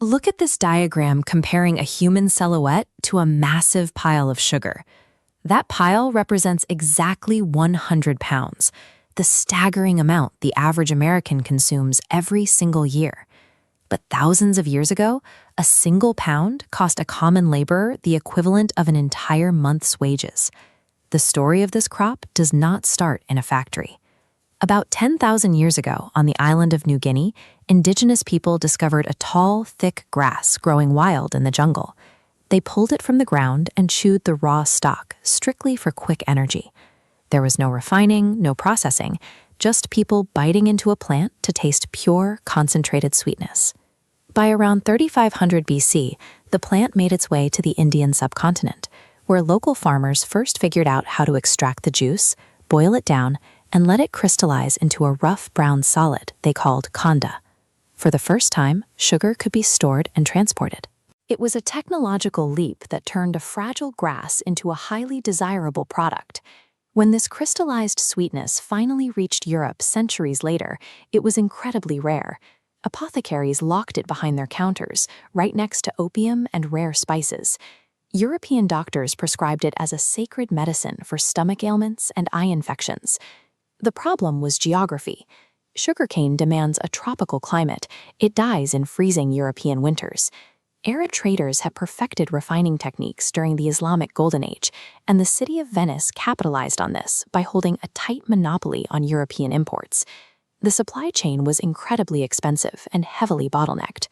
Look at this diagram comparing a human silhouette to a massive pile of sugar. That pile represents exactly 100 pounds, the staggering amount the average American consumes every single year. But thousands of years ago, a single pound cost a common laborer the equivalent of an entire month's wages. The story of this crop does not start in a factory. About 10,000 years ago, on the island of New Guinea, indigenous people discovered a tall, thick grass growing wild in the jungle. They pulled it from the ground and chewed the raw stalk, strictly for quick energy. There was no refining, no processing, just people biting into a plant to taste pure, concentrated sweetness. By around 3500 BC, the plant made its way to the Indian subcontinent, where local farmers first figured out how to extract the juice, boil it down, and let it crystallize into a rough brown solid they called khanda. For the first time, sugar could be stored and transported. It was a technological leap that turned a fragile grass into a highly desirable product. When this crystallized sweetness finally reached Europe centuries later, it was incredibly rare. Apothecaries locked it behind their counters, right next to opium and rare spices. European doctors prescribed it as a sacred medicine for stomach ailments and eye infections. The problem was geography. Sugarcane demands a tropical climate. It dies in freezing European winters. Arab traders had perfected refining techniques during the Islamic Golden Age, and the city of Venice capitalized on this by holding a tight monopoly on European imports. The supply chain was incredibly expensive and heavily bottlenecked.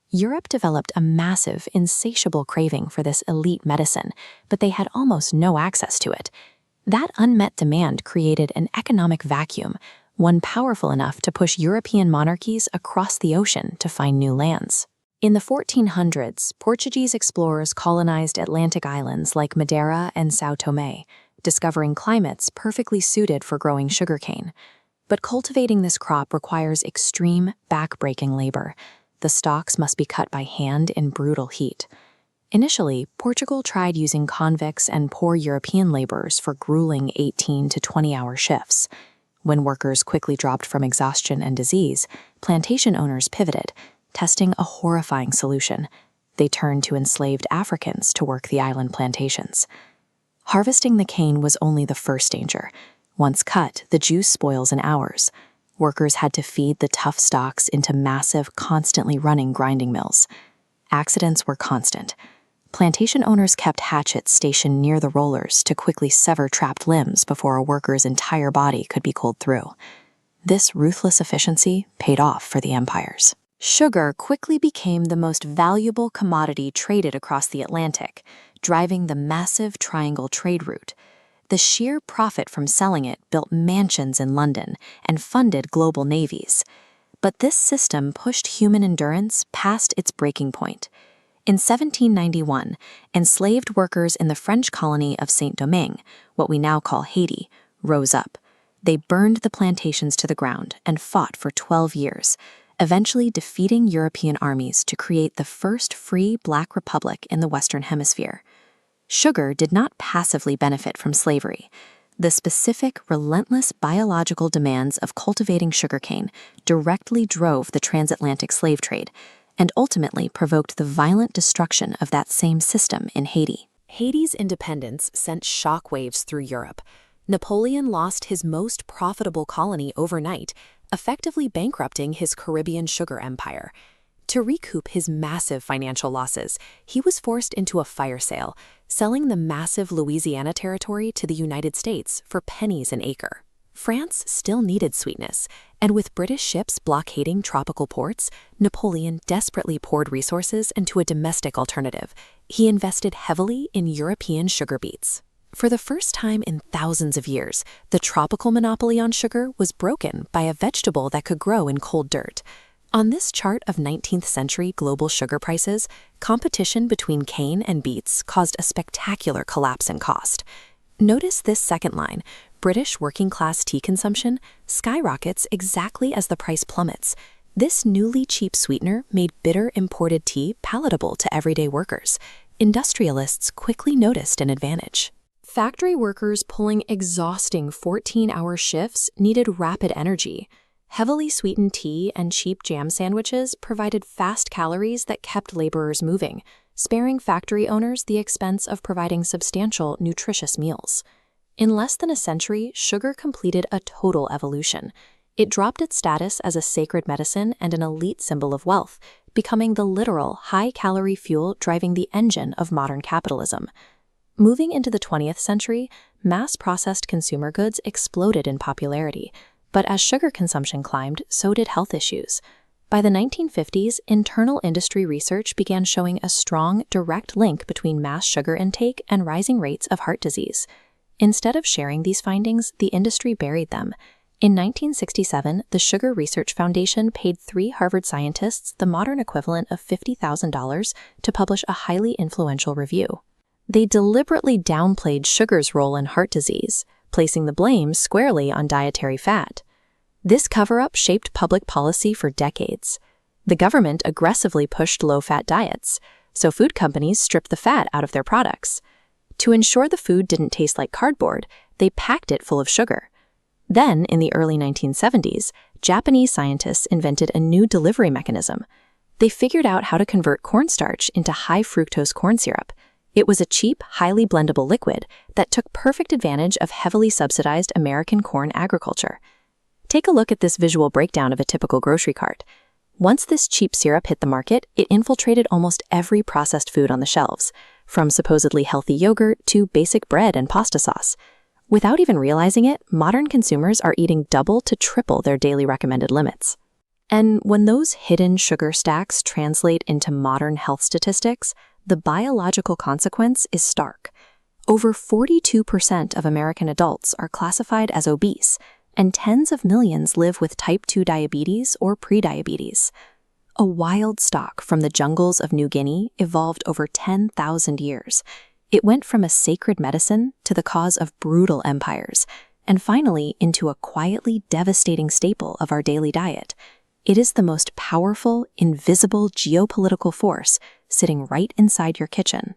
Europe developed a massive, insatiable craving for this elite medicine, but they had almost no access to it. That unmet demand created an economic vacuum, one powerful enough to push European monarchies across the ocean to find new lands. In the 1400s, Portuguese explorers colonized Atlantic islands like Madeira and São Tomé, discovering climates perfectly suited for growing sugarcane. But cultivating this crop requires extreme, back-breaking labor. The stalks must be cut by hand in brutal heat. Initially, Portugal tried using convicts and poor European laborers for grueling 18 to 20-hour shifts. When workers quickly dropped from exhaustion and disease, plantation owners pivoted, testing a horrifying solution. They turned to enslaved Africans to work the island plantations. Harvesting the cane was only the first danger. Once cut, the juice spoils in hours. Workers had to feed the tough stalks into massive, constantly running grinding mills. Accidents were constant. Plantation owners kept hatchets stationed near the rollers to quickly sever trapped limbs before a worker's entire body could be culled through. This ruthless efficiency paid off for the empires. Sugar quickly became the most valuable commodity traded across the Atlantic, driving the massive triangle trade route. The sheer profit from selling it built mansions in London and funded global navies. But this system pushed human endurance past its breaking point. In 1791, enslaved workers in the French colony of Saint-Domingue, what we now call Haiti, rose up. They burned the plantations to the ground and fought for 12 years, eventually defeating European armies to create the first free Black Republic in the Western Hemisphere. Sugar did not passively benefit from slavery. The specific, relentless biological demands of cultivating sugarcane directly drove the transatlantic slave trade, and ultimately provoked the violent destruction of that same system in Haiti. Haiti's independence sent shockwaves through Europe. Napoleon lost his most profitable colony overnight, effectively bankrupting his Caribbean sugar empire. To recoup his massive financial losses, he was forced into a fire sale, selling the massive Louisiana territory to the United States for pennies an acre. France still needed sweetness, and with British ships blockading tropical ports, Napoleon desperately poured resources into a domestic alternative. He invested heavily in European sugar beets. For the first time in thousands of years, the tropical monopoly on sugar was broken by a vegetable that could grow in cold dirt. On this chart of 19th century global sugar prices, competition between cane and beets caused a spectacular collapse in cost. Notice this second line. British working-class tea consumption skyrockets exactly as the price plummets. This newly cheap sweetener made bitter imported tea palatable to everyday workers. Industrialists quickly noticed an advantage. Factory workers pulling exhausting 14-hour shifts needed rapid energy. Heavily sweetened tea and cheap jam sandwiches provided fast calories that kept laborers moving, sparing factory owners the expense of providing substantial, nutritious meals. In less than a century, sugar completed a total evolution. It dropped its status as a sacred medicine and an elite symbol of wealth, becoming the literal, high-calorie fuel driving the engine of modern capitalism. Moving into the 20th century, mass-processed consumer goods exploded in popularity. But as sugar consumption climbed, so did health issues. By the 1950s, internal industry research began showing a strong, direct link between mass sugar intake and rising rates of heart disease. Instead of sharing these findings, the industry buried them. In 1967, the Sugar Research Foundation paid 3 Harvard scientists the modern equivalent of $50,000 to publish a highly influential review. They deliberately downplayed sugar's role in heart disease, placing the blame squarely on dietary fat. This cover-up shaped public policy for decades. The government aggressively pushed low-fat diets, so food companies stripped the fat out of their products. To ensure the food didn't taste like cardboard, they packed it full of sugar. Then, in the early 1970s, Japanese scientists invented a new delivery mechanism. They figured out how to convert cornstarch into high-fructose corn syrup. It was a cheap, highly blendable liquid that took perfect advantage of heavily subsidized American corn agriculture. Take a look at this visual breakdown of a typical grocery cart. Once this cheap syrup hit the market, it infiltrated almost every processed food on the shelves, from supposedly healthy yogurt to basic bread and pasta sauce. Without even realizing it, modern consumers are eating double to triple their daily recommended limits. And when those hidden sugar stacks translate into modern health statistics, the biological consequence is stark. Over 42% of American adults are classified as obese, and tens of millions live with type 2 diabetes or prediabetes. A wild stock from the jungles of New Guinea evolved over 10,000 years. It went from a sacred medicine to the cause of brutal empires, and finally into a quietly devastating staple of our daily diet. It is the most powerful, invisible geopolitical force sitting right inside your kitchen.